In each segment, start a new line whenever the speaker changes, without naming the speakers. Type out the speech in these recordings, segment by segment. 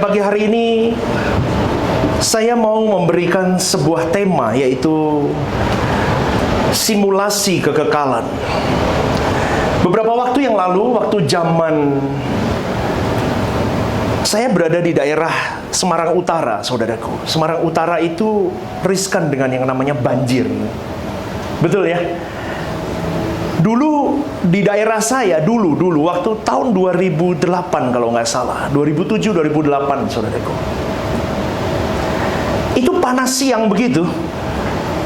pagi hari ini saya mau memberikan sebuah tema, yaitu simulasi kekekalan. Beberapa waktu yang lalu, waktu zaman saya berada di daerah Semarang Utara, saudaraku. Semarang Utara itu riskan dengan yang namanya banjir. Betul ya? Dulu di daerah saya, dulu waktu tahun 2008 kalau nggak salah, 2007-2008, saudaraku. Itu panas siang begitu.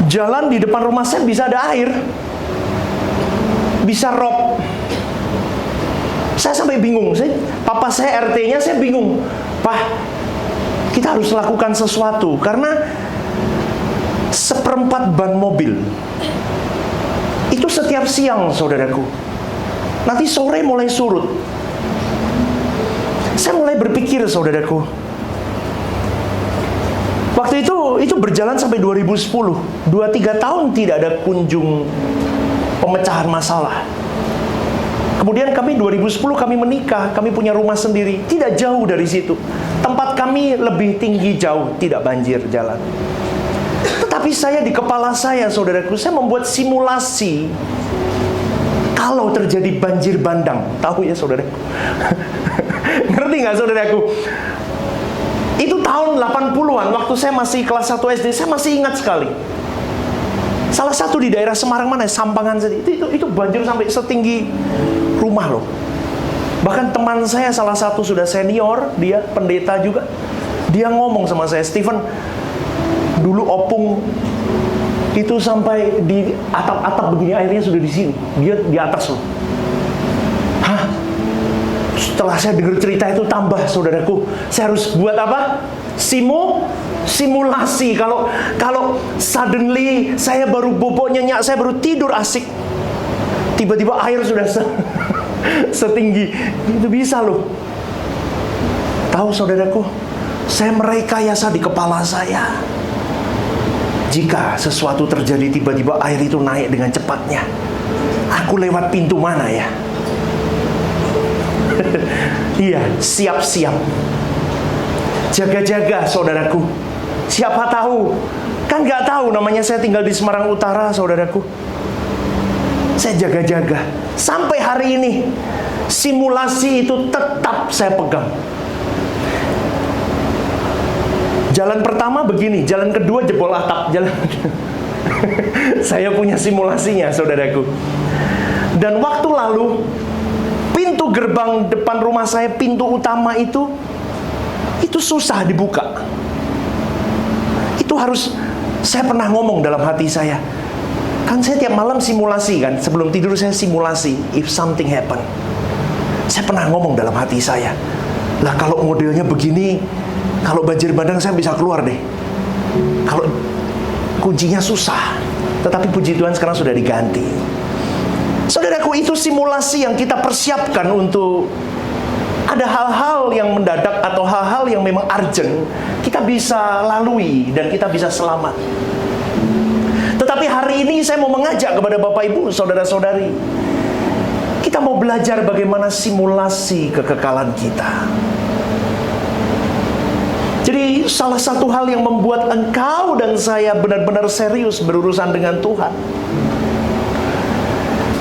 Jalan di depan rumah saya bisa ada air, bisa rob. Saya sampai bingung. Papa saya RT-nya, saya bingung. Pak, kita harus lakukan sesuatu karena seperempat ban mobil itu setiap siang, saudaraku. Nanti sore mulai surut. Saya mulai berpikir, saudaraku. Waktu itu berjalan sampai 2010. 2-3 tahun tidak ada kunjung pemecahan masalah. Kemudian kami 2010 kami menikah, kami punya rumah sendiri. Tidak jauh dari situ. Tempat kami lebih tinggi jauh, tidak banjir jalan. Tetapi saya di kepala saya, saudaraku, saya membuat simulasi kalau terjadi banjir bandang. Tahu ya, saudaraku? Ngerti nggak, saudaraku? Itu tahun 80-an, waktu saya masih kelas 1 SD, saya masih ingat sekali. Salah satu di daerah Semarang mana, Sampangan itu banjir sampai setinggi rumah loh. Bahkan teman saya salah satu sudah senior, dia pendeta juga. Dia ngomong sama saya, Steven, dulu opung itu sampai di atap-atap begini, airnya sudah di sini. Dia di atas loh. Hah? Setelah saya dengar cerita itu tambah, saudaraku, saya harus buat apa? Simulasi. Kalau suddenly saya baru bobok nyenyak, saya baru tidur asik, tiba-tiba air sudah setinggi itu, bisa loh. Tahu, saudaraku, saya merekayasa di kepala saya. Jika sesuatu terjadi tiba-tiba air itu naik dengan cepatnya, aku lewat pintu mana ya? Iya, siap-siap. Jaga-jaga, saudaraku. Siapa tahu, kan nggak tahu, namanya saya tinggal di Semarang Utara, saudaraku. Saya jaga-jaga. Sampai hari ini, simulasi itu tetap saya pegang. Jalan pertama begini, jalan kedua jebol atap, saya punya simulasinya, saudaraku. Dan waktu lalu, pintu gerbang depan rumah saya, pintu utama itu susah dibuka. Itu harus, saya pernah ngomong dalam hati saya, kan saya tiap malam simulasi kan, sebelum tidur saya simulasi, if something happen. Saya pernah ngomong dalam hati saya, lah kalau modelnya begini, kalau banjir bandang saya bisa keluar deh. Kalau kuncinya susah. Tetapi puji Tuhan sekarang sudah diganti. Saudaraku, itu simulasi yang kita persiapkan untuk ada hal-hal yang mendadak atau hal-hal yang memang urgent, kita bisa lalui dan kita bisa selamat. Tetapi hari ini saya mau mengajak kepada Bapak Ibu, saudara-saudari, kita mau belajar bagaimana simulasi kekekalan kita. Jadi salah satu hal yang membuat engkau dan saya benar-benar serius berurusan dengan Tuhan,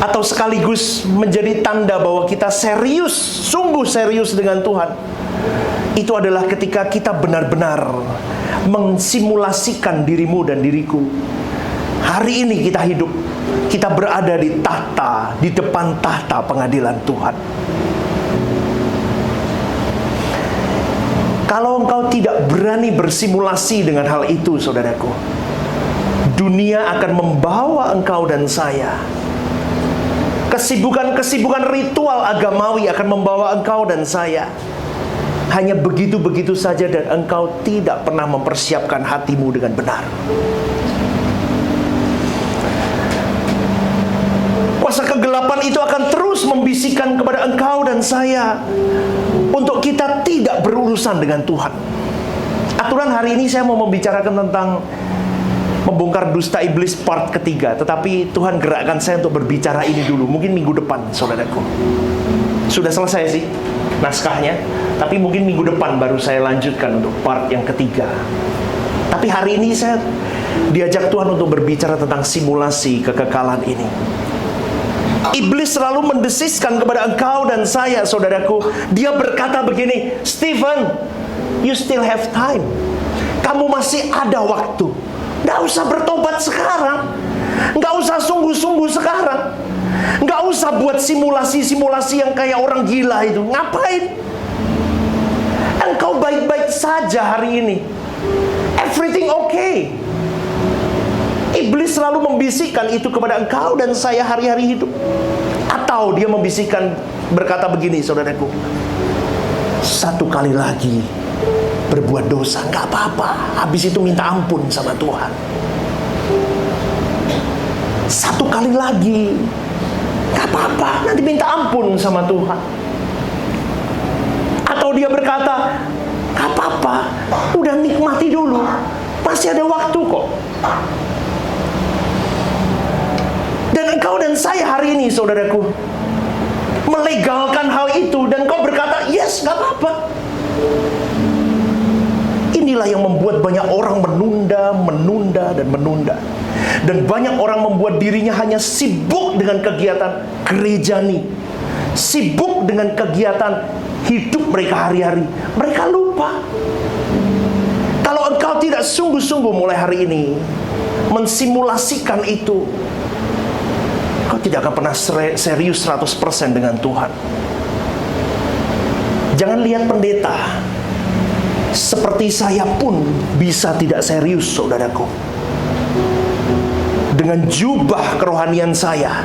atau sekaligus menjadi tanda bahwa kita serius, sungguh serius dengan Tuhan, itu adalah ketika kita benar-benar mensimulasikan dirimu dan diriku. Hari ini kita hidup, kita berada di depan tahta pengadilan Tuhan. Kalau engkau tidak berani bersimulasi dengan hal itu, saudaraku, dunia akan membawa engkau dan saya. Kesibukan ritual agamawi akan membawa engkau dan saya hanya begitu-begitu saja, dan engkau tidak pernah mempersiapkan hatimu dengan benar. Kuasa kegelapan itu akan terus membisikkan kepada engkau dan saya untuk kita tidak berurusan dengan Tuhan. Aturan hari ini saya mau membicarakan tentang membongkar dusta iblis part ketiga, tetapi Tuhan gerakkan saya untuk berbicara ini dulu, mungkin minggu depan, saudaraku. Sudah selesai sih naskahnya, tapi mungkin minggu depan baru saya lanjutkan untuk part yang ketiga. Tapi hari ini saya diajak Tuhan untuk berbicara tentang simulasi kekekalan ini. Iblis selalu mendesiskan kepada engkau dan saya, saudaraku. Dia berkata begini, Stephen, you still have time. Kamu masih ada waktu. Gak usah bertobat sekarang. Gak usah sungguh-sungguh sekarang. Gak usah buat simulasi-simulasi yang kayak orang gila itu. Ngapain? Engkau baik-baik saja hari ini. Everything okay. Iblis selalu membisikkan itu kepada engkau dan saya hari-hari hidup. Atau dia membisikkan, berkata begini, saudaraku, satu kali lagi berbuat dosa, gak apa-apa. Habis itu minta ampun sama Tuhan. Satu kali lagi, gak apa-apa, nanti minta ampun sama Tuhan. Atau dia berkata, gak apa-apa, udah nikmati dulu, masih ada waktu kok. Dan engkau dan saya hari ini, saudaraku, melegalkan hal itu, dan kau berkata, yes, gak apa-apa. Inilah yang membuat banyak orang menunda. Dan banyak orang membuat dirinya hanya sibuk dengan kegiatan gerejani, sibuk dengan kegiatan hidup mereka hari-hari. Mereka lupa, kalau engkau tidak sungguh-sungguh mulai hari ini mensimulasikan itu, kau tidak akan pernah serius 100% dengan Tuhan. Jangan lihat pendeta, seperti saya pun bisa tidak serius, saudaraku. Dengan jubah kerohanian saya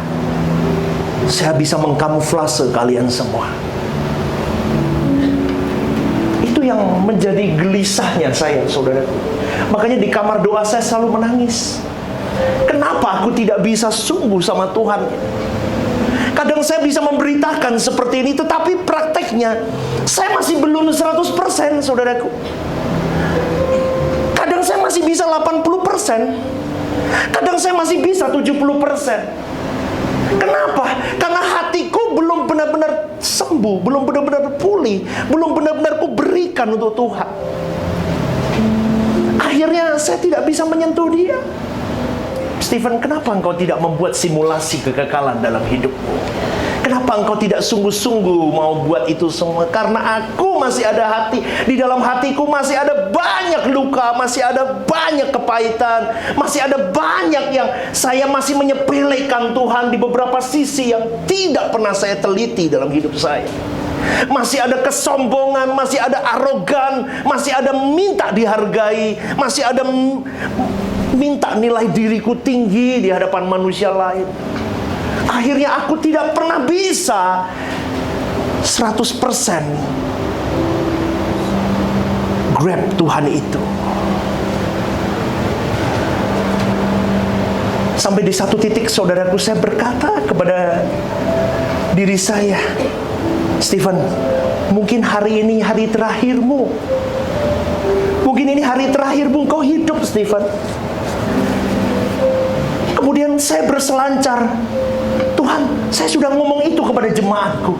bisa mengkamuflase kalian semua. Itu yang menjadi gelisahnya saya, saudaraku. Makanya di kamar doa saya selalu menangis. Kenapa aku tidak bisa sungguh sama Tuhan? Kadang saya bisa memberitakan seperti ini, tetapi prakteknya saya masih belum 100%, saudaraku. Kadang saya masih bisa 80%. Kadang saya masih bisa 70%. Kenapa? Karena hatiku belum benar-benar sembuh, belum benar-benar pulih, belum benar-benar ku berikan untuk Tuhan. Akhirnya saya tidak bisa menyentuh dia. Stephen, kenapa engkau tidak membuat simulasi kekekalan dalam hidupmu? Kenapa engkau tidak sungguh-sungguh mau buat itu semua? Karena aku masih ada hati. Di dalam hatiku masih ada banyak luka, masih ada banyak kepahitan, masih ada banyak yang saya masih menyepelekan Tuhan di beberapa sisi yang tidak pernah saya teliti dalam hidup saya. Masih ada kesombongan, masih ada arogan, masih ada minta dihargai, masih ada minta nilai diriku tinggi di hadapan manusia lain. Akhirnya aku tidak pernah bisa 100% grab Tuhan itu. Sampai di satu titik, saudaraku, saya berkata kepada diri saya, Stephen, mungkin hari ini hari terakhirmu. Mungkin ini hari terakhirmu kau hidup, Stephen. Kemudian saya berselancar, Tuhan, saya sudah ngomong itu kepada jemaatku,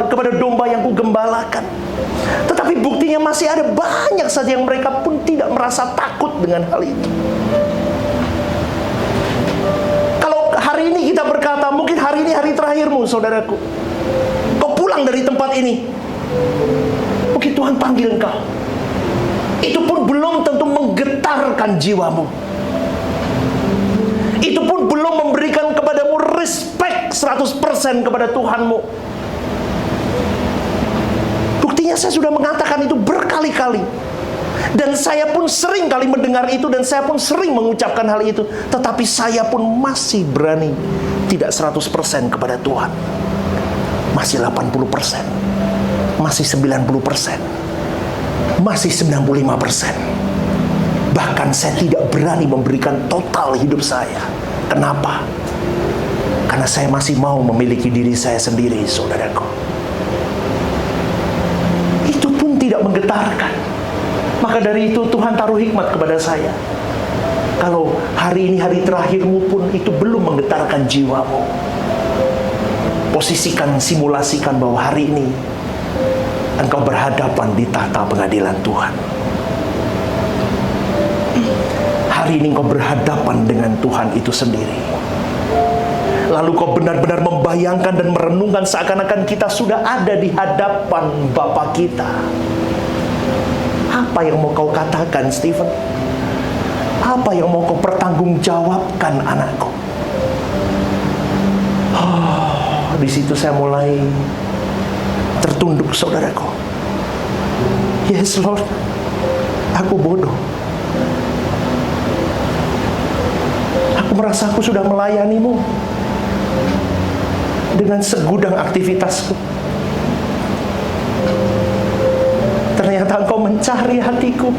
kepada domba yang ku gembalakan. Tetapi buktinya masih ada banyak saja yang mereka pun tidak merasa takut dengan hal itu. Kalau hari ini kita berkata, mungkin hari ini hari terakhirmu, saudaraku, kau pulang dari tempat ini, mungkin Tuhan panggil engkau. Itu pun belum tentu menggetarkan jiwamu. Itu pun belum memberikan kepadamu respect 100% kepada Tuhanmu. Buktinya saya sudah mengatakan itu berkali-kali. Dan saya pun sering kali mendengar itu, dan saya pun sering mengucapkan hal itu. Tetapi saya pun masih berani tidak 100% kepada Tuhan. Masih 80%, masih 90%, masih 95%. Bahkan saya tidak berani memberikan total hidup saya. Kenapa? Karena saya masih mau memiliki diri saya sendiri, saudaraku. Itu pun tidak menggetarkan. Maka dari itu Tuhan taruh hikmat kepada saya. Kalau hari ini hari terakhirmu pun itu belum menggetarkan jiwamu, Posisikan, simulasikan bahwa hari ini engkau berhadapan di tahta pengadilan Tuhan. Hari ini engkau berhadapan dengan Tuhan itu sendiri. Lalu kau benar-benar membayangkan dan merenungkan seakan-akan kita sudah ada di hadapan Bapa kita. Apa yang mau kau katakan, Stephen? Apa yang mau kau pertanggungjawabkan, anakku? Di situ saya mulai tertunduk, saudaraku. Yes, Lord, aku bodoh. Aku merasa aku sudah melayanimu dengan segudang aktivitasku. Ternyata engkau mencari hatiku.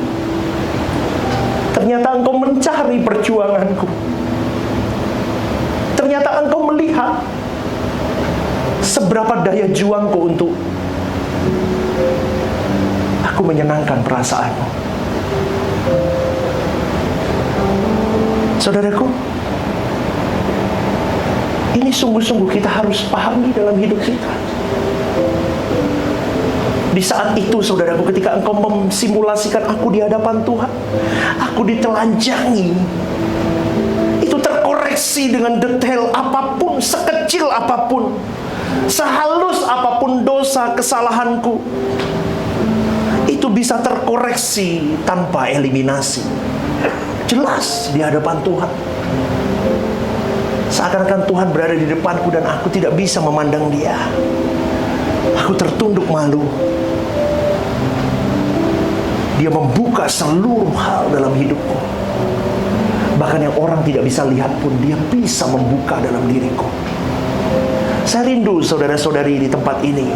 Ternyata engkau mencari perjuanganku. Ternyata engkau melihat seberapa daya juangku untuk aku menyenangkan perasaanmu. Saudaraku, ini sungguh-sungguh kita harus pahami dalam hidup kita. Di saat itu, saudaraku, ketika engkau memsimulasikan aku di hadapan Tuhan, aku ditelanjangi, itu terkoreksi dengan detail apapun, sekecil apapun, sehalus apapun dosa kesalahanku, itu bisa terkoreksi tanpa eliminasi. Jelas di hadapan Tuhan. Seakan-akan Tuhan berada di depanku dan aku tidak bisa memandang Dia. Aku tertunduk malu. Dia membuka seluruh hal dalam hidupku. Bahkan yang orang tidak bisa lihat pun Dia bisa membuka dalam diriku. Saya rindu saudara-saudari di tempat ini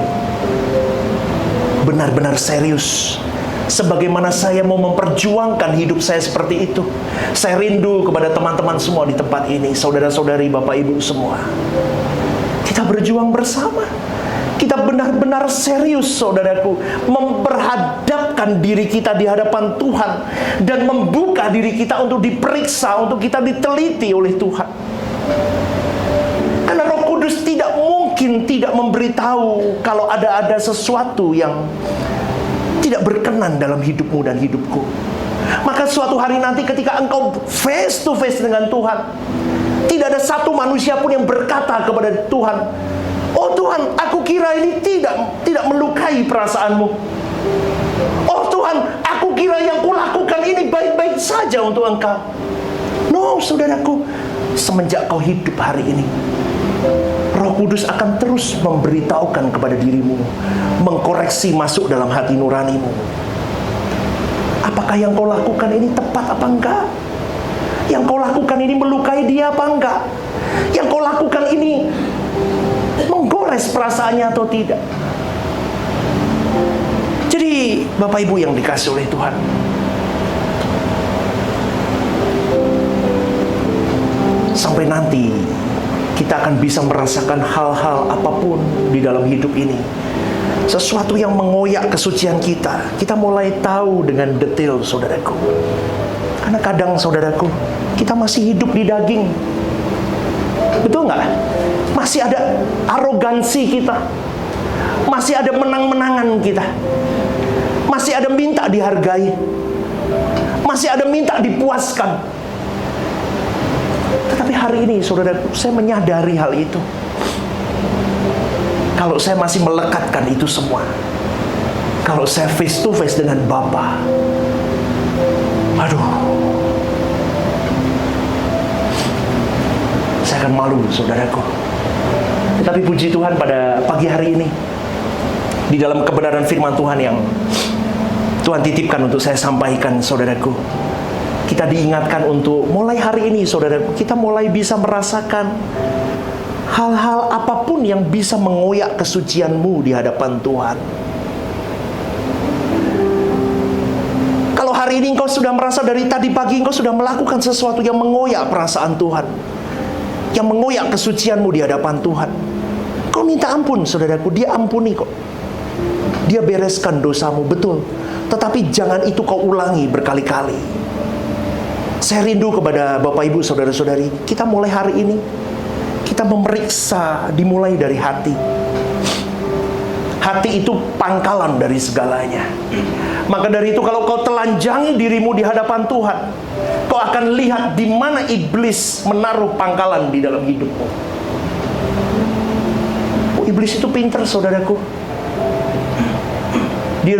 benar-benar serius. Sebagaimana saya mau memperjuangkan hidup saya seperti itu, saya rindu kepada teman-teman semua di tempat ini, saudara-saudari, bapak ibu semua. Kita berjuang bersama. Kita benar-benar serius, saudaraku, memperhadapkan diri kita di hadapan Tuhan dan membuka diri kita untuk diperiksa, untuk kita diteliti oleh Tuhan. Karena Roh Kudus tidak mungkin tidak memberitahu kalau ada sesuatu yang tidak berkenan dalam hidupmu dan hidupku. Maka suatu hari nanti ketika engkau face to face dengan Tuhan, tidak ada satu manusia pun yang berkata kepada Tuhan, "Oh Tuhan, aku kira ini tidak melukai perasaanmu. Oh Tuhan, aku kira yang kulakukan ini baik-baik saja untuk engkau." No, saudaraku, semenjak kau hidup hari ini, Roh Kudus akan terus memberitahukan kepada dirimu, mengkoreksi masuk dalam hati nuranimu. Apakah yang kau lakukan ini tepat apa enggak? Yang kau lakukan ini melukai dia apa enggak? Yang kau lakukan ini menggores perasaannya atau tidak? Jadi Bapak Ibu yang dikasih oleh Tuhan, sampai nanti kita akan bisa merasakan hal-hal apapun di dalam hidup ini, sesuatu yang mengoyak kesucian kita, kita mulai tahu dengan detail, saudaraku. Karena kadang, saudaraku, kita masih hidup di daging. Betul nggak? Masih ada arogansi kita, masih ada menang-menangan kita, masih ada minta dihargai, masih ada minta dipuaskan. Tetapi hari ini, saudaraku, saya menyadari hal itu. Kalau saya masih melekatkan itu semua, kalau saya face to face dengan Bapa, aduh, saya akan malu, saudaraku. Tetapi puji Tuhan, pada pagi hari ini, di dalam kebenaran firman Tuhan yang Tuhan titipkan untuk saya sampaikan, saudaraku, kita diingatkan untuk mulai hari ini, saudaraku, kita mulai bisa merasakan hal-hal apapun yang bisa mengoyak kesucianmu di hadapan Tuhan. Kalau hari ini engkau sudah merasa dari tadi pagi engkau sudah melakukan sesuatu yang mengoyak perasaan Tuhan, yang mengoyak kesucianmu di hadapan Tuhan, kau minta ampun, saudaraku, Dia ampuni kok. Dia bereskan dosamu, betul. Tetapi jangan itu kau ulangi berkali-kali. Saya rindu kepada Bapak Ibu, saudara-saudari, kita mulai hari ini, kita kita memeriksa dimulai dari hati. Hati itu pangkalan dari segalanya. Maka dari itu kalau kau telanjangi dirimu di hadapan Tuhan, kau akan lihat di mana iblis menaruh pangkalan di dalam hidupmu. Oh, iblis itu pintar, saudaraku. Dia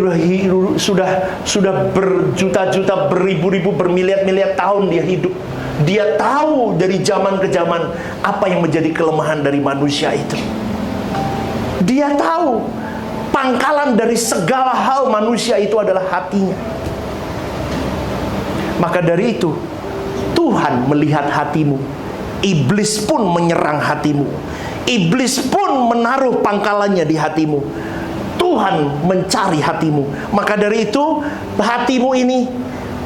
sudah berjuta-juta, beribu-ribu, bermiliar-miliar tahun dia hidup. Dia tahu dari zaman ke zaman apa yang menjadi kelemahan dari manusia itu. Dia tahu pangkalan dari segala hal manusia itu adalah hatinya. Maka dari itu, Tuhan melihat hatimu. Iblis pun menyerang hatimu. Iblis pun menaruh pangkalannya di hatimu. Tuhan mencari hatimu. Maka dari itu, hatimu ini,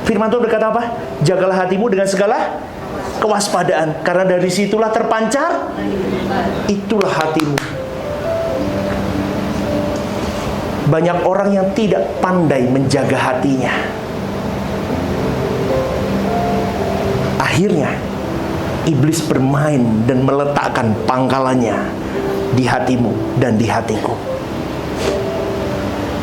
firman Tuhan berkata apa? Jagalah hatimu dengan segala kewaspadaan, karena dari situlah terpancar, itulah hatimu. Banyak orang yang tidak pandai menjaga hatinya. Akhirnya iblis bermain dan meletakkan pangkalannya di hatimu dan di hatiku.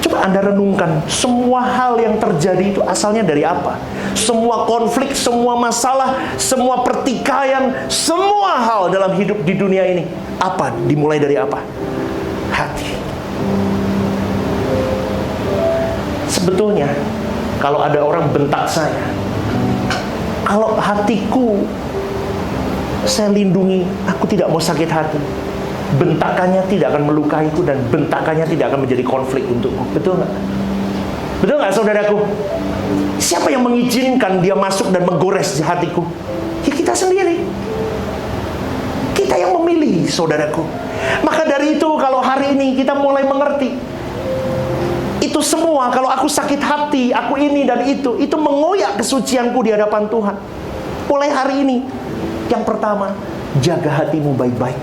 Coba Anda renungkan, semua hal yang terjadi itu asalnya dari apa? Semua konflik, semua masalah, semua pertikaian, semua hal dalam hidup di dunia ini, apa? Dimulai dari apa? Hati. Sebetulnya kalau ada orang bentak saya, kalau hatiku saya lindungi, aku tidak mau sakit hati, bentakannya tidak akan melukaiku dan bentakannya tidak akan menjadi konflik untukku. Betul nggak? Betul nggak, saudaraku? Siapa yang mengizinkan dia masuk dan menggores hatiku? Ya kita sendiri. Kita yang memilih, saudaraku. Maka dari itu kalau hari ini kita mulai mengerti, itu semua, kalau aku sakit hati, aku ini dan itu mengoyak kesucianku di hadapan Tuhan. Mulai hari ini, yang pertama, jaga hatimu baik-baik.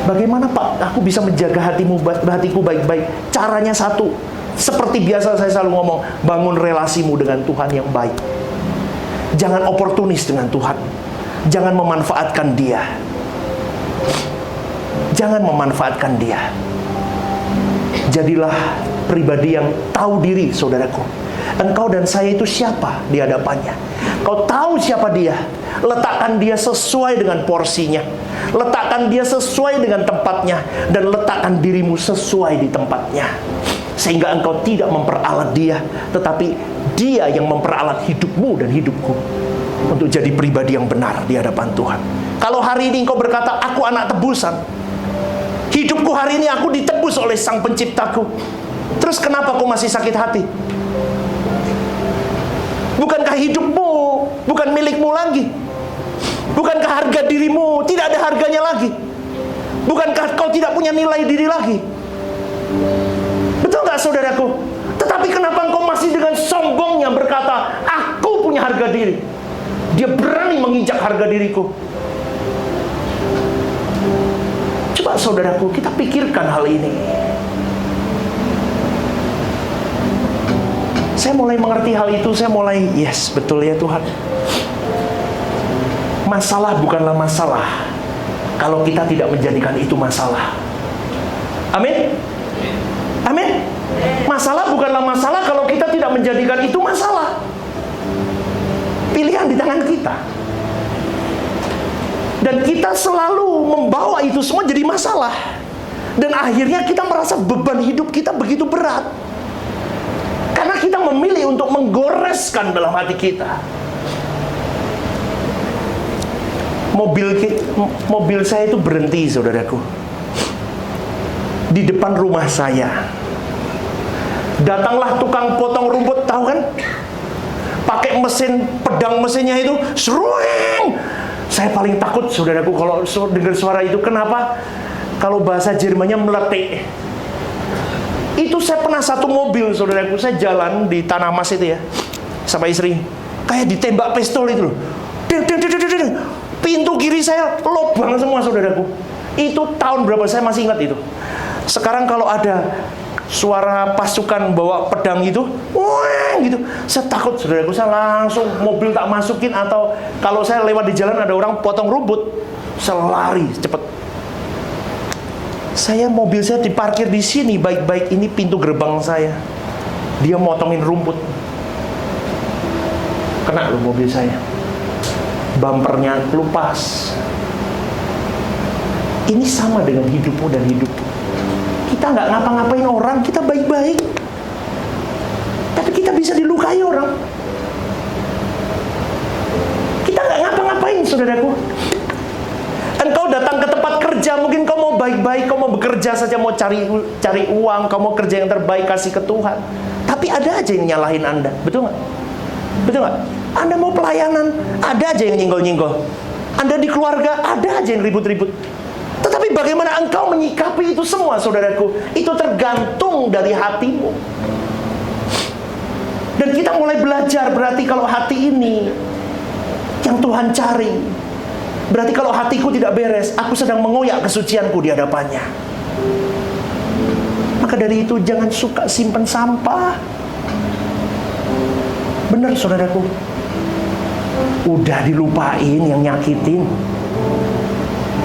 Bagaimana Pak aku bisa menjaga hatiku baik-baik? Caranya satu, seperti biasa saya selalu ngomong, bangun relasimu dengan Tuhan yang baik. Jangan oportunis dengan Tuhan. Jangan memanfaatkan Dia. Jangan memanfaatkan Dia. Jadilah pribadi yang tahu diri, saudaraku. Engkau dan saya itu siapa di hadapannya? Kau tahu siapa dia? Letakkan dia sesuai dengan porsinya. Letakkan dia sesuai dengan tempatnya. Dan letakkan dirimu sesuai di tempatnya. Sehingga engkau tidak memperalat dia, tetapi dia yang memperalat hidupmu dan hidupku untuk jadi pribadi yang benar di hadapan Tuhan. Kalau hari ini engkau berkata, aku anak tebusan, hidupku hari ini aku ditebus oleh Sang Penciptaku, terus kenapa kau masih sakit hati? Bukankah hidupmu bukan milikmu lagi? Bukankah harga dirimu tidak ada harganya lagi? Bukankah kau tidak punya nilai diri lagi? Betul nggak, saudaraku? Tetapi kenapa engkau masih dengan sombongnya berkata, aku punya harga diri? Dia berani menginjak harga diriku. Coba saudaraku, kita pikirkan hal ini. Saya mulai mengerti hal itu. Saya mulai, yes, betul ya Tuhan. Masalah bukanlah masalah kalau kita tidak menjadikan itu masalah. Amin. Amin. Masalah bukanlah masalah kalau kita tidak menjadikan itu masalah. Pilihan di tangan kita. Dan kita selalu membawa itu semua jadi masalah. Dan akhirnya kita merasa beban hidup kita begitu berat. Karena kita memilih untuk menggoreskan dalam hati kita. Mobil saya itu berhenti, saudaraku, di depan rumah saya. Datanglah tukang potong rumput, tahu kan? Pakai mesin, pedang mesinnya itu, seruing. Saya paling takut, saudaraku, kalau dengar suara itu. Kenapa? Kalau bahasa Jermannya meletik. Itu saya pernah satu mobil, saudaraku, saya jalan di Tanah Mas itu ya, sama istri, kayak ditembak pistol itu loh. Pintu kiri saya lobang semua, saudaraku. Itu tahun berapa saya masih ingat itu. Sekarang kalau ada suara pasukan bawa pedang itu, wah gitu. Saya takut, saudaraku, saya langsung mobil tak masukin, atau kalau saya lewat di jalan ada orang potong rumput, saya lari cepet. Mobil saya diparkir di sini baik-baik, ini pintu gerbang saya. Dia motongin rumput, kena loh mobil saya, bumpernya kelupas. Ini sama dengan hidupmu dan hidupku. Kita nggak ngapa-ngapain orang, kita baik-baik, tapi kita bisa dilukai orang. Kita nggak ngapa-ngapain, saudaraku. Engkau datang ke tempat kerja, mungkin kau mau baik-baik, kau mau bekerja saja, mau cari uang, kau mau kerja yang terbaik, kasih ke Tuhan. Tapi ada aja yang nyalahin Anda, betul nggak? Betul nggak? Anda mau pelayanan, ada aja yang nyenggol-nyenggol. Anda di keluarga, ada aja yang ribut-ribut. Tetapi bagaimana engkau menyikapi itu semua, saudaraku, itu tergantung dari hatimu. Dan kita mulai belajar, berarti kalau hati ini yang Tuhan cari, berarti kalau hatiku tidak beres, aku sedang mengoyak kesucianku di hadapannya. Maka dari itu jangan suka simpen sampah. Benar, saudaraku. Udah dilupain yang nyakitin,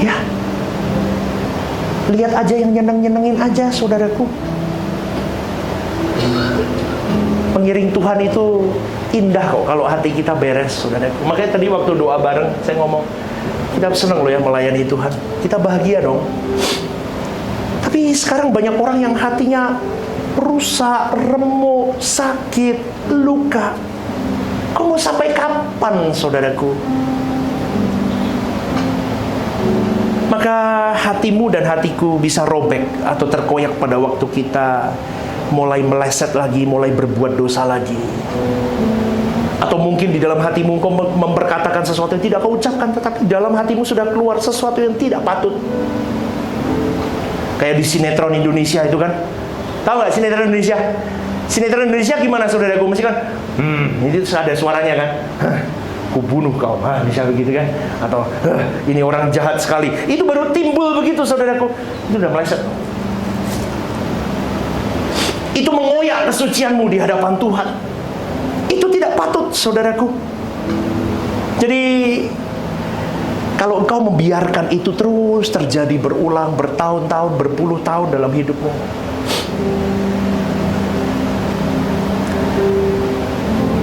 ya, lihat aja yang nyenengin aja, saudaraku. Pengiring Tuhan itu indah kok kalau hati kita beres, saudaraku. Makanya tadi waktu doa bareng saya ngomong, kita senang loh ya melayani Tuhan, kita bahagia dong. Tapi sekarang banyak orang yang hatinya rusak, remuk, sakit, luka. Kau mau sampai kapan, saudaraku? Maka hatimu dan hatiku bisa robek atau terkoyak pada waktu kita mulai meleset lagi, mulai berbuat dosa lagi. Atau mungkin di dalam hatimu kau memperkatakan sesuatu yang tidak kau ucapkan, tetapi dalam hatimu sudah keluar sesuatu yang tidak patut. Kayak di sinetron Indonesia itu kan. Tahu nggak sinetron Indonesia? Sinetron Indonesia gimana, saudaraku? Mesti kan, itu ada suaranya kan. Ku bunuh kau, bisa begitu kan? Atau ini orang jahat sekali. Itu baru timbul begitu, saudaraku. Itu udah meleset. Itu mengoyak kesucianmu di hadapan Tuhan. Itu tidak patut, saudaraku. Jadi kalau engkau membiarkan itu terus terjadi berulang, bertahun-tahun, berpuluh tahun dalam hidupmu,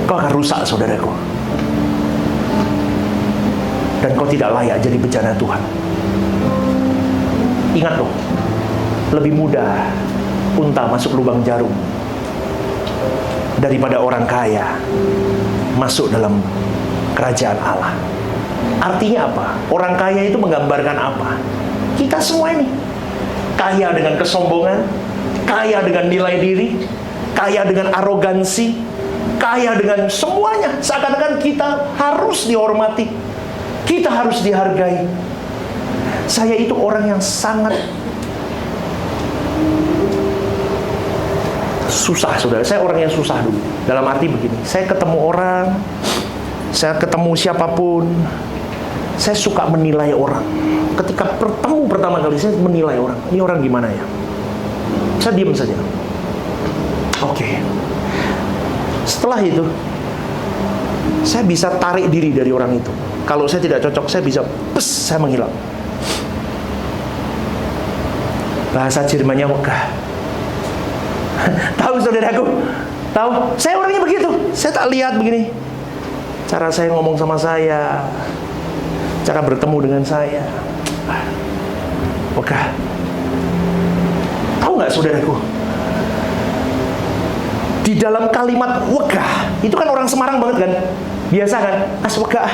kau akan rusak, saudaraku. Dan kau tidak layak jadi bejana Tuhan. Ingat loh, lebih mudah unta masuk lubang jarum daripada orang kaya masuk dalam kerajaan Allah. Artinya apa? Orang kaya itu menggambarkan apa? Kita semua ini kaya dengan kesombongan, kaya dengan nilai diri, kaya dengan arogansi, kaya dengan semuanya. Seakan-akan kita harus dihormati, kita harus dihargai. Saya itu orang yang sangat susah, saudara. Saya orang yang susah dulu. Dalam arti begini, saya ketemu orang, saya ketemu siapapun, saya suka menilai orang. Ketika bertemu pertama kali, saya menilai orang. Ini orang gimana ya? Saya diam saja. Oke. Setelah itu, saya bisa tarik diri dari orang itu. Kalau saya tidak cocok, saya bisa saya menghilang. Bahasa Jermannya wegah. Tahu, saudaraku? Tahu? Saya orangnya begitu. Saya tak lihat begini. Cara saya ngomong sama saya, cara bertemu dengan saya, wegah. Tahu nggak, saudaraku? Di dalam kalimat wegah, itu kan orang Semarang banget kan? Biasa kan? Wegah,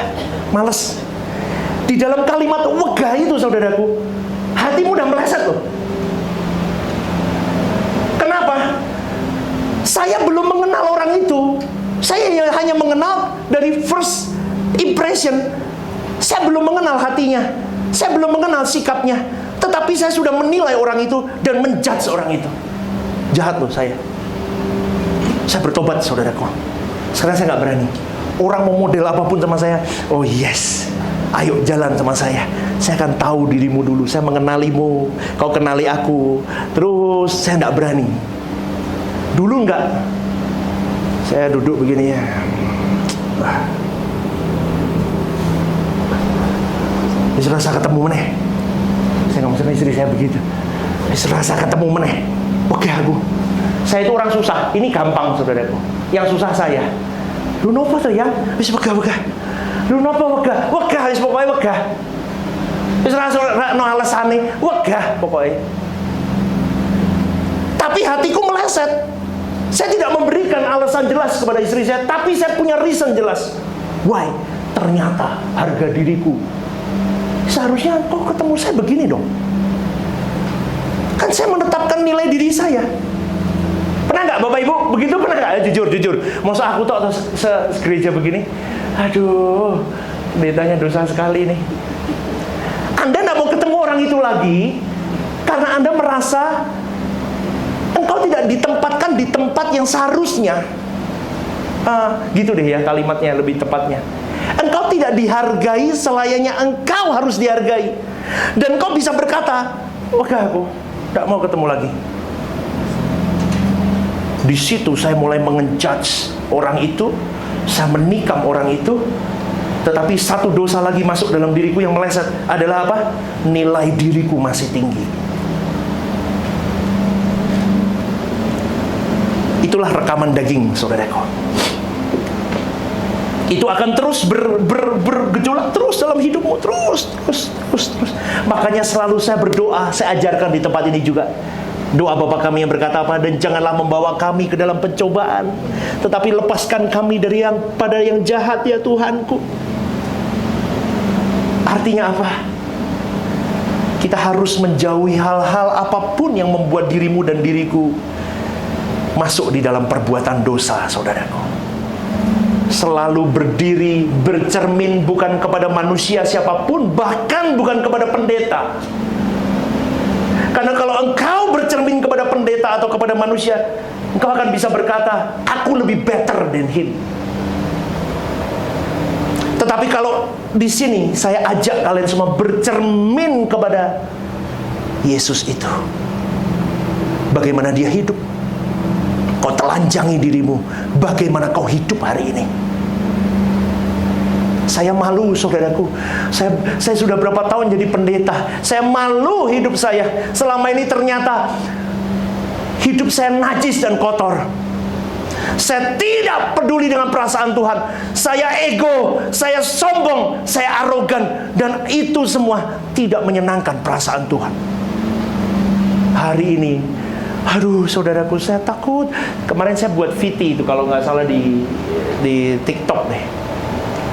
males. Di dalam kalimat wegah itu, saudaraku, hatimu udah meleset loh. Kenapa? Saya belum mengenal orang itu. Saya hanya mengenal dari first impression. Saya belum mengenal hatinya, saya belum mengenal sikapnya, tetapi saya sudah menilai orang itu dan menjudge orang itu. Jahat loh saya. Saya bertobat, saudaraku. Sekarang saya nggak berani. Orang mau model apapun sama saya, oh yes, ayo jalan sama saya. Saya akan tahu dirimu dulu. Saya mengenalimu, kau kenali aku. Terus saya nggak berani. Dulu enggak. Saya duduk begini ya. Serasa ketemu meneh. Saya ngomong sama istri saya begitu. Serasa ketemu meneh. Oke aku. Saya itu orang susah. Ini gampang saudaraku. Yang susah saya. Lu nopo tuh ya? Wis wegah-wegah. Lu nopo wegah? Wegah wis pokoke wegah. Wis ora ono alesane, wegah pokoke. Tapi hatiku meleset. Saya tidak memberikan alasan jelas kepada istri saya, tapi saya punya reason jelas. Why? Ternyata harga diriku. Seharusnya kok ketemu saya begini dong. Kan saya menetapkan nilai diri saya. Pernah nggak Bapak Ibu begitu? Pernah nggak? Jujur. Masa aku tuh segereja begini? Aduh, pendetanya dosa sekali nih. Anda nggak mau ketemu orang itu lagi karena Anda merasa engkau tidak ditempatkan di tempat yang seharusnya. Gitu deh ya kalimatnya lebih tepatnya. Engkau tidak dihargai selayaknya engkau harus dihargai. Dan engkau bisa berkata, wah aku tidak mau ketemu lagi. Di situ saya mulai mengejudge orang itu, saya menikam orang itu. Tetapi satu dosa lagi masuk dalam diriku yang meleset adalah apa? Nilai diriku masih tinggi. Itulah rekaman daging, saudaraku. Itu akan terus bergejolak terus dalam hidupmu, terus. Makanya selalu saya berdoa, saya ajarkan di tempat ini juga. Doa Bapa kami yang berkata apa? Dan janganlah membawa kami ke dalam pencobaan, tetapi lepaskan kami dari yang jahat ya Tuhanku. Artinya apa? Kita harus menjauhi hal-hal apapun yang membuat dirimu dan diriku masuk di dalam perbuatan dosa, saudaraku. Selalu berdiri, bercermin bukan kepada manusia siapapun, bahkan bukan kepada pendeta. Karena kalau engkau bercermin kepada pendeta atau kepada manusia, engkau akan bisa berkata, aku lebih better than him. Tetapi kalau di sini saya ajak kalian semua bercermin kepada Yesus itu. Bagaimana dia hidup? Kau telanjangi dirimu. Bagaimana kau hidup hari ini? Saya malu, saudaraku. Saya sudah berapa tahun jadi pendeta. Saya malu hidup saya. Selama ini ternyata hidup saya najis dan kotor. Saya tidak peduli dengan perasaan Tuhan. Saya ego, saya sombong, saya arogan. Dan itu semua tidak menyenangkan perasaan Tuhan. Hari ini, aduh saudaraku, saya takut. Kemarin saya buat VT itu kalau nggak salah di TikTok deh.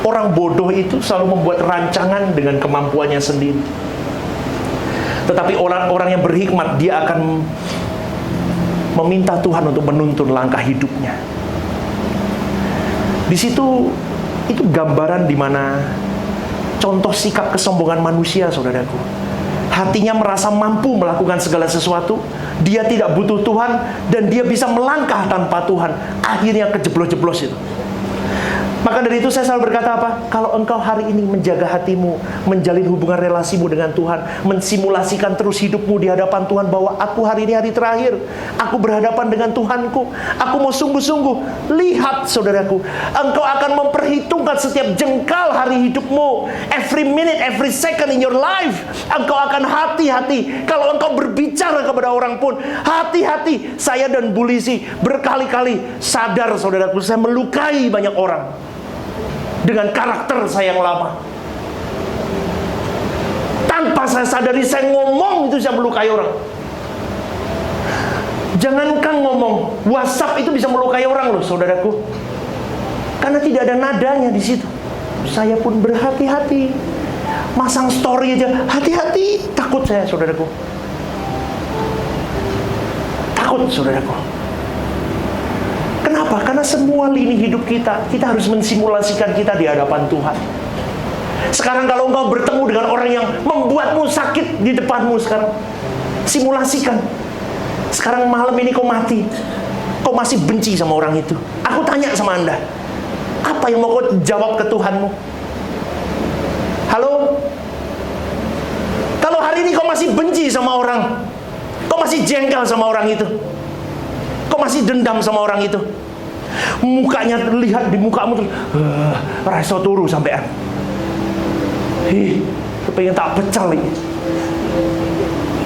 Orang bodoh itu selalu membuat rancangan dengan kemampuannya sendiri. Tetapi orang-orang yang berhikmat, dia akan meminta Tuhan untuk menuntun langkah hidupnya. Di situ itu gambaran di mana contoh sikap kesombongan manusia, saudaraku. Hatinya merasa mampu melakukan segala sesuatu, dia tidak butuh Tuhan, dan dia bisa melangkah tanpa Tuhan. Akhirnya kejeblos-jeblos itu. Maka dari itu saya selalu berkata apa? Kalau engkau hari ini menjaga hatimu, menjalin hubungan relasimu dengan Tuhan, mensimulasikan terus hidupmu di hadapan Tuhan, bahwa aku hari ini hari terakhir, aku berhadapan dengan Tuhanku, aku mau sungguh-sungguh. Lihat saudaraku, engkau akan memperhitungkan setiap jengkal hari hidupmu, every minute, every second in your life. Engkau akan hati-hati. Kalau engkau berbicara kepada orang pun, hati-hati. Saya dan Bu Lisi berkali-kali sadar, saudaraku, saya melukai banyak orang dengan karakter saya yang lama. Tanpa saya sadari, saya ngomong itu saya melukai orang. Jangankan ngomong, WhatsApp itu bisa melukai orang loh, saudaraku. Karena tidak ada nadanya di situ. Saya pun berhati-hati. Masang story aja, hati-hati. Takut saya, saudaraku. Takut, saudaraku. Kenapa? Karena semua lini hidup kita harus mensimulasikan kita di hadapan Tuhan. Sekarang kalau engkau bertemu dengan orang yang membuatmu sakit di depanmu sekarang, simulasikan. Sekarang malam ini kau mati, kau masih benci sama orang itu. Aku tanya sama Anda, apa yang mau kau jawab ke Tuhanmu? Halo? Kalau hari ini kau masih benci sama orang, kau masih jengkel sama orang itu, kau engkau masih dendam sama orang itu. Mukanya lihat di mukamu terus rasa turu sampean. Pengen tak pecal lagi.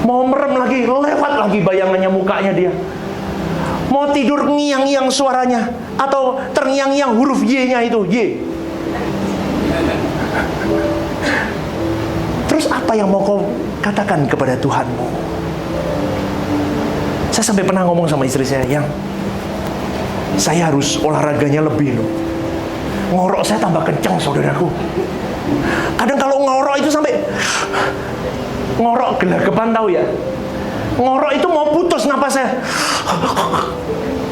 Mau merem lagi, lewat lagi bayangannya mukanya dia. Mau tidur ngiang-ngiang suaranya, atau terngiang-ngiang huruf Y-nya itu, Y. Terus apa yang mau kau katakan kepada Tuhanmu? Saya sampai pernah ngomong sama istri saya, yang saya harus olahraganya lebih loh. Ngorok saya tambah kencang, saudaraku. Kadang kalau ngorok itu sampai ngorok gelagapan, tahu ya? Ngorok itu mau putus napas saya.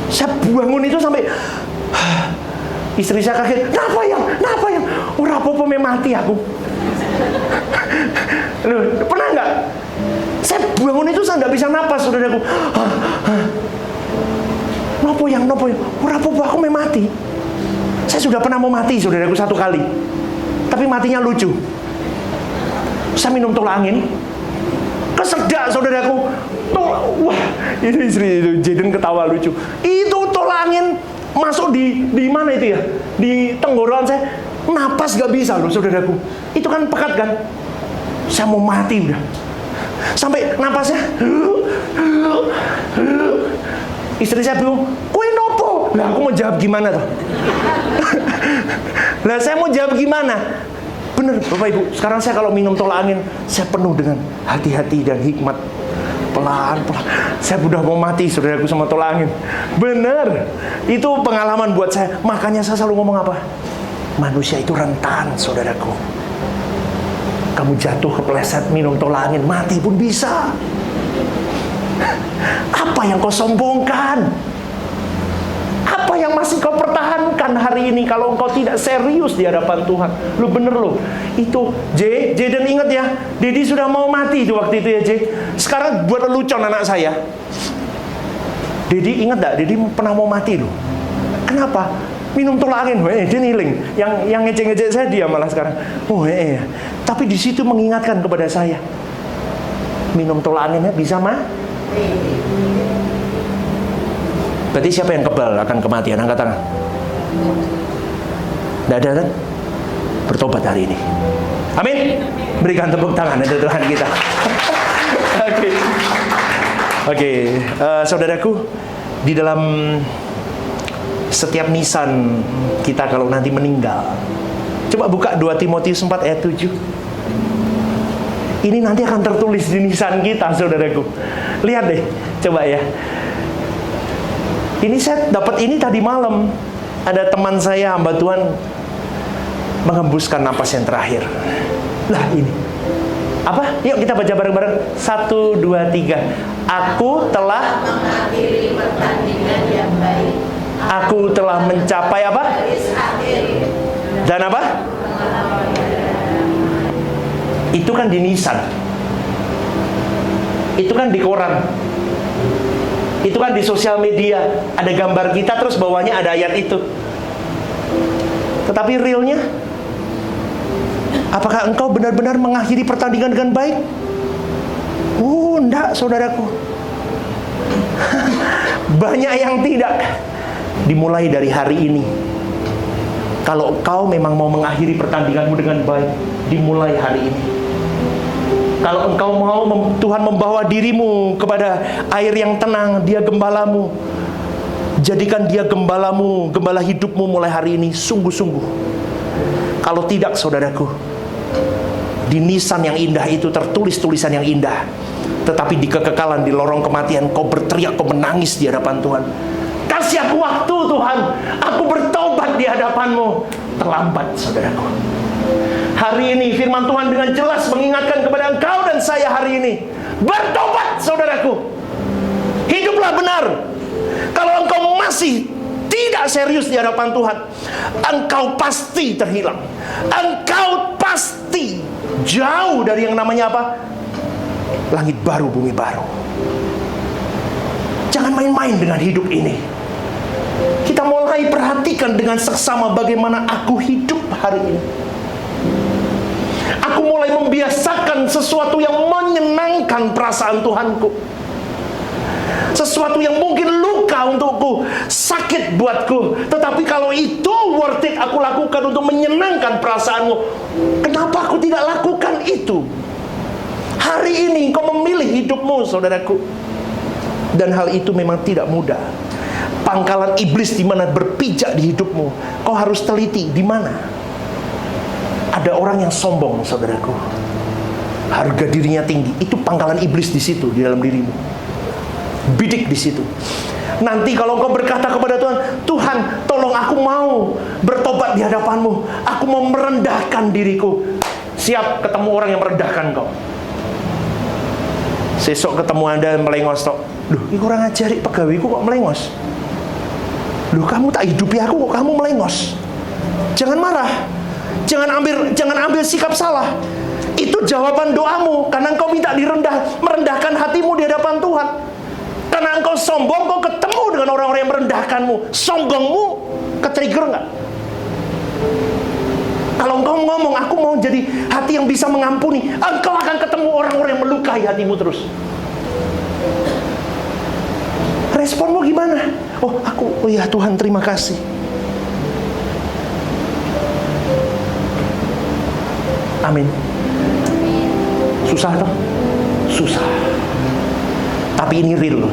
Saya bangun itu sampai istri saya kaget. Kenapa yang? Ora apa-apa mati aku. Loh, pernah nggak? Saya bangun itu saya nggak bisa napas, saudaraku. Nopo yang? Ora apa-apa aku mati. Saya sudah pernah mau mati, saudaraku, 1 kali. Tapi matinya lucu. Saya minum tolak angin, kesedak, saudaraku. Wah, itu istri itu Jaden ketawa lucu. Itu tolak angin masuk di mana itu ya? Di tenggorokan saya. Napas gak bisa loh, saudaraku. Itu kan pekat kan? Saya mau mati udah. Sampai napasnya. Istri saya bingung, "Kue nopo?" Lah aku mau jawab gimana tuh? Lah saya mau jawab gimana? Bener, Bapak Ibu, sekarang saya kalau minum tolak angin, saya penuh dengan hati-hati dan hikmat. Pelan-pelan. Saya udah mau mati, saudaraku, sama tolak angin. Bener. Itu pengalaman buat saya. Makanya saya selalu ngomong apa? Manusia itu rentan, saudaraku. Kamu jatuh kepleset minum tolak angin, mati pun bisa. Apa yang kau sombongkan? Apa yang masih kau pertahankan hari ini kalau engkau tidak serius di hadapan Tuhan? Lu bener lu. Itu Jaden ingat ya, Dedi sudah mau mati itu waktu itu ya, J. Sekarang buat lelucon anak saya. Dedi ingat gak? Dedi pernah mau mati loh. Kenapa? Minum tolak angin, dia niling. Yang ngecek-ngecek saya dia malah sekarang. Tapi di situ mengingatkan kepada saya. Minum tolak anginnya bisa mati. Berarti siapa yang kebal akan kematian? Angkat tangan. Tidak ada kan? Bertobat hari ini. Amin. Berikan tepuk tangan untuk Tuhan kita. Oke. Saudaraku, di dalam setiap nisan kita kalau nanti meninggal, coba buka 2 Timotius 4 ayat 7. Ini nanti akan tertulis di nisan kita, saudaraku. Lihat deh, coba ya. Ini saya dapat ini tadi malam. Ada teman saya, hamba Tuhan, menghembuskan napas yang terakhir. Lah ini apa? Yuk kita baca bareng-bareng. 1, 2, 3. Aku telah mengakhiri pertandingan yang baik. Aku telah mencapai apa? Dan apa? Itu kan di nisan. Itu kan di koran. Itu kan di sosial media. Ada gambar kita terus bawahnya ada ayat itu. Tetapi realnya, apakah engkau benar-benar mengakhiri pertandingan dengan baik? Enggak, saudaraku. Banyak yang tidak. Dimulai dari hari ini. Kalau engkau memang mau mengakhiri pertandinganmu dengan baik, dimulai hari ini. Kalau engkau mau Tuhan membawa dirimu kepada air yang tenang, Dia gembalamu. Jadikan Dia gembalamu, gembala hidupmu mulai hari ini, sungguh-sungguh. Kalau tidak, saudaraku, di nisan yang indah itu tertulis tulisan yang indah, tetapi di kekekalan, di lorong kematian, kau berteriak, kau menangis di hadapan Tuhan. Kasih aku waktu, Tuhan, aku bertobat di hadapan-Mu. Terlambat, saudaraku. Hari ini firman Tuhan dengan jelas mengingatkan kepada engkau dan saya hari ini. Bertobat, saudaraku. Hiduplah benar. Kalau engkau masih tidak serius di hadapan Tuhan, engkau pasti terhilang. Engkau pasti jauh dari yang namanya apa? Langit baru, bumi baru. Jangan main-main dengan hidup ini. Kita mulai perhatikan dengan seksama bagaimana aku hidup hari ini. Aku mulai membiasakan sesuatu yang menyenangkan perasaan Tuhanku. Sesuatu yang mungkin luka untukku, sakit buatku, tetapi kalau itu worth it aku lakukan untuk menyenangkan perasaanmu, kenapa aku tidak lakukan itu? Hari ini kau memilih hidupmu, saudaraku. Dan hal itu memang tidak mudah. Pangkalan iblis di mana berpijak di hidupmu, kau harus teliti di mana. Ada orang yang sombong, saudaraku. Harga dirinya tinggi, itu pangkalan iblis di situ, di dalam dirimu. Bidik di situ. Nanti kalau kau berkata kepada Tuhan, Tuhan, tolong aku mau bertobat di hadapanmu. Aku mau merendahkan diriku. Siap ketemu orang yang merendahkan kau. Sesok ketemu Anda melengos tok. Duh, ini kurang ajar, pegawaiku kok melengos. Loh, kamu tak hidupi aku kok kamu melengos. Jangan marah. Jangan ambil sikap salah. Itu jawaban doamu karena engkau minta merendahkan hatimu di hadapan Tuhan. Karena engkau sombong, kau ketemu dengan orang-orang yang merendahkanmu. Sombongmu ke-trigger enggak? Kalau engkau ngomong, aku mau jadi hati yang bisa mengampuni, engkau akan ketemu orang-orang yang melukai hatimu terus. Responmu gimana? Oh ya Tuhan, terima kasih. Amin. Susah toh? Susah. Tapi ini real.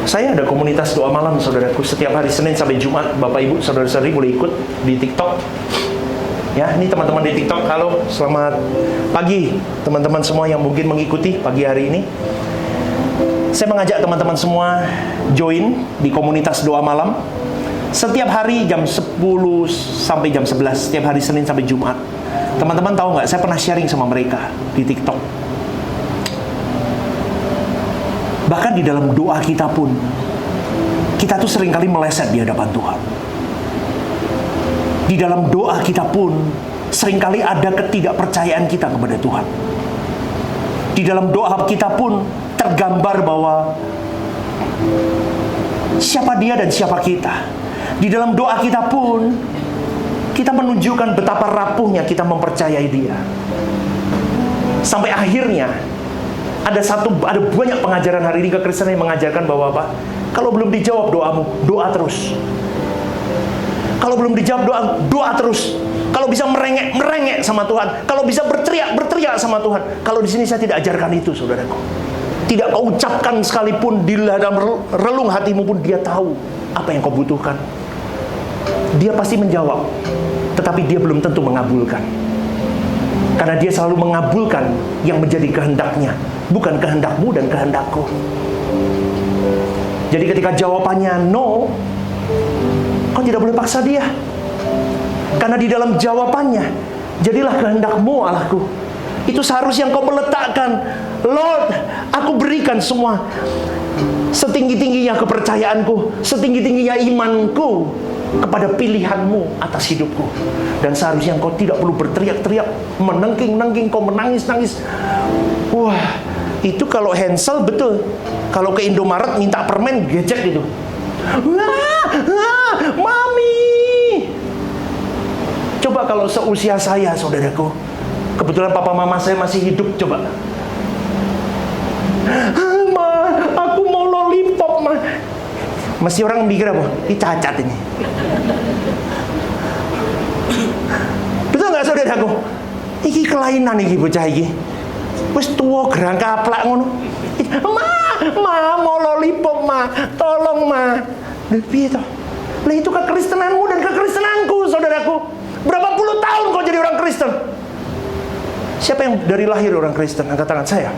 Saya ada komunitas doa malam, saudaraku. Setiap hari Senin sampai Jumat, Bapak Ibu, saudara-saudari boleh ikut di TikTok. Ya, ini teman-teman di TikTok. Halo, selamat pagi teman-teman semua yang mungkin mengikuti pagi hari ini. Saya mengajak teman-teman semua join di komunitas doa malam. Setiap hari jam 10 sampai jam 11, setiap hari Senin sampai Jumat. Teman-teman tahu nggak, saya pernah sharing sama mereka di TikTok. Bahkan di dalam doa kita pun, kita tuh seringkali meleset di hadapan Tuhan. Di dalam doa kita pun, seringkali ada ketidakpercayaan kita kepada Tuhan. Di dalam doa kita pun, tergambar bahwa siapa dia dan siapa kita. Di dalam doa kita pun, kita menunjukkan betapa rapuhnya kita mempercayai Dia. Sampai akhirnya ada banyak pengajaran hari ini kekristenan yang mengajarkan bahwa apa? Kalau belum dijawab doamu, doa terus. Kalau belum dijawab doa terus. Kalau bisa merengek sama Tuhan, kalau bisa berteriak sama Tuhan. Kalau di sini saya tidak ajarkan itu, saudaraku. Tidak kau ucapkan sekalipun di dalam relung hatimu pun Dia tahu apa yang kau butuhkan. Dia pasti menjawab, tetapi Dia belum tentu mengabulkan. Karena Dia selalu mengabulkan yang menjadi kehendaknya, bukan kehendakmu dan kehendakku. Jadi ketika jawabannya no, kau tidak boleh paksa Dia. Karena di dalam jawabannya, jadilah kehendakmu Allahku. Itu seharusnya kau meletakkan, Lord, aku berikan semua. Setinggi-tingginya kepercayaanku, setinggi-tingginya imanku kepada pilihanmu atas hidupku. Dan seharusnya engkau tidak perlu berteriak-teriak, menengking-nengking, kau menangis-nangis. Wah, itu kalau Hansel betul. Kalau ke Indomaret minta permen, gejek gitu. Mami. Coba kalau seusia saya, saudaraku, kebetulan papa mama saya masih hidup, coba. Ma, aku mau lollipop, ma. Mesti orang mikir apa? Ini cacat ini. Betul nggak, saudaraku? Iki kelainan iki bocah iki. Wis tuwa gerang kaplak ngono. Ma, mau lollipop, ma. Tolong, ma. Lha piye toh? Lah itu kekristenanmu dan kekristenanku, saudaraku. Berapa puluh tahun kau jadi orang Kristen? Siapa yang dari lahir orang Kristen? Angkat tangan saya.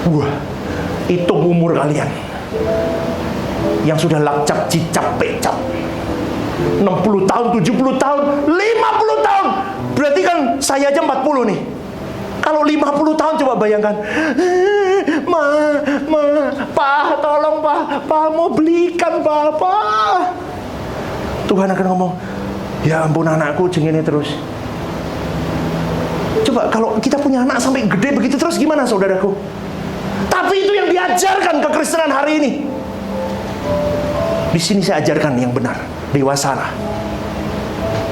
Wah, hitung umur kalian yang sudah lacap, cicap, pecap. 60 tahun, 70 tahun, 50 tahun. Berarti kan saya aja 40 nih. Kalau 50 tahun coba bayangkan. Pa, tolong pa, mau belikan pa. Tuhan akan ngomong, ya ampun anakku jengene terus. Coba kalau kita punya anak sampai gede begitu terus gimana, saudaraku? Tapi itu yang diajarkan kekristenan hari ini. Di sini saya ajarkan yang benar, dewasa.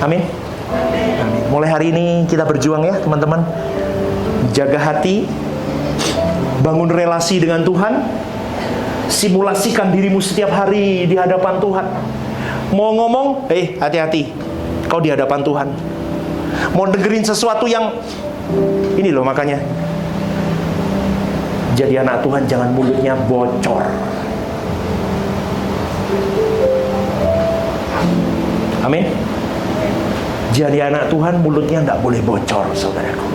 Amin. Amin. Mulai hari ini kita berjuang ya teman-teman. Jaga hati, bangun relasi dengan Tuhan, simulasikan dirimu setiap hari di hadapan Tuhan. Mau ngomong, hati-hati, kau di hadapan Tuhan. Mau dengerin sesuatu yang ini loh, makanya jadi anak Tuhan jangan mulutnya bocor. Amin. Jadi anak Tuhan mulutnya tidak boleh bocor, saudaraku.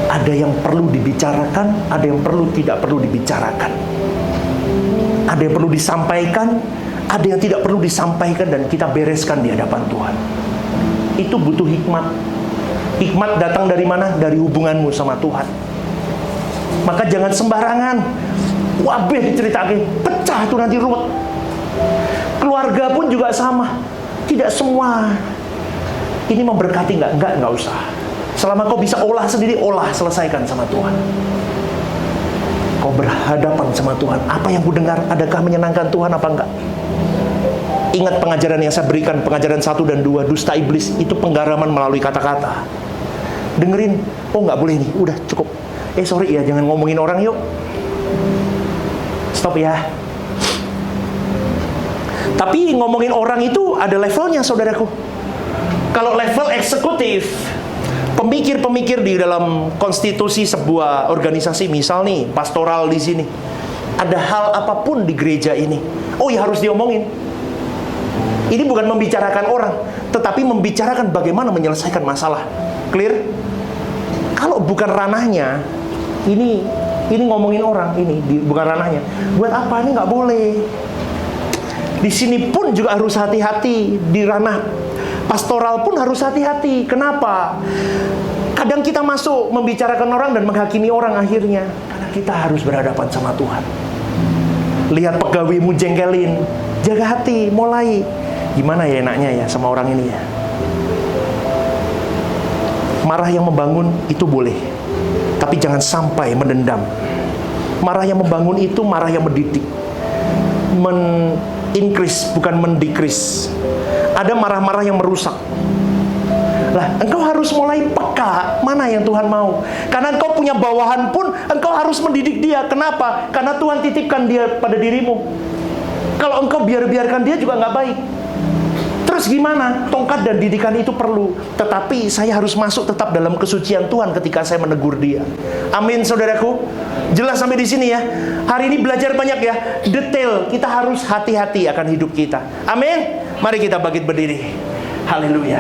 Ada yang perlu dibicarakan, ada yang tidak perlu dibicarakan. Ada yang perlu disampaikan, ada yang tidak perlu disampaikan, dan kita bereskan di hadapan Tuhan. Itu butuh hikmat. Hikmat datang dari mana? Dari hubunganmu sama Tuhan. Maka jangan sembarangan. Wabeh diceritakan, pecah tuh nanti ruwet. Keluarga pun juga sama. Tidak semua ini memberkati, enggak usah. Selama kau bisa olah sendiri, selesaikan sama Tuhan. Kau berhadapan sama Tuhan. Apa yang ku dengar, adakah menyenangkan Tuhan apa enggak? Ingat pengajaran yang saya berikan, pengajaran 1 dan 2, dusta iblis, itu penggaraman melalui kata-kata. Dengerin, enggak boleh nih, udah cukup. Sorry ya, jangan ngomongin orang yuk. Stop ya. Tapi ngomongin orang itu ada levelnya, saudaraku. Kalau level eksekutif, pemikir-pemikir di dalam konstitusi sebuah organisasi, misal nih pastoral di sini, ada hal apapun di gereja ini, ya harus diomongin. Ini bukan membicarakan orang, tetapi membicarakan bagaimana menyelesaikan masalah. Clear? Kalau bukan ranahnya, ini ngomongin orang, ini bukan ranahnya. Buat apa? Ini nggak boleh. Di sini pun juga harus hati-hati. Di ranah pastoral pun harus hati-hati. Kenapa? Kadang kita masuk membicarakan orang dan menghakimi orang akhirnya. Karena kita harus berhadapan sama Tuhan. Lihat pegawaimu jengkelin, jaga hati, mulai. Gimana ya enaknya ya sama orang ini ya? Marah yang membangun itu boleh, tapi jangan sampai mendendam. Marah yang membangun itu marah yang mendidik. Increase, bukan mendikris. Ada marah-marah yang merusak. Lah, engkau harus mulai peka mana yang Tuhan mau. Karena engkau punya bawahan pun, engkau harus mendidik dia. Kenapa? Karena Tuhan titipkan dia pada dirimu. Kalau engkau biarkan dia juga nggak baik. Terus gimana? Tongkat dan didikan itu perlu. Tetapi saya harus masuk tetap dalam kesucian Tuhan ketika saya menegur dia. Amin, saudaraku. Jelas sampai di sini ya. Hari ini belajar banyak ya. Detail. Kita harus hati-hati akan hidup kita. Amin. Mari kita bangkit berdiri. Haleluya.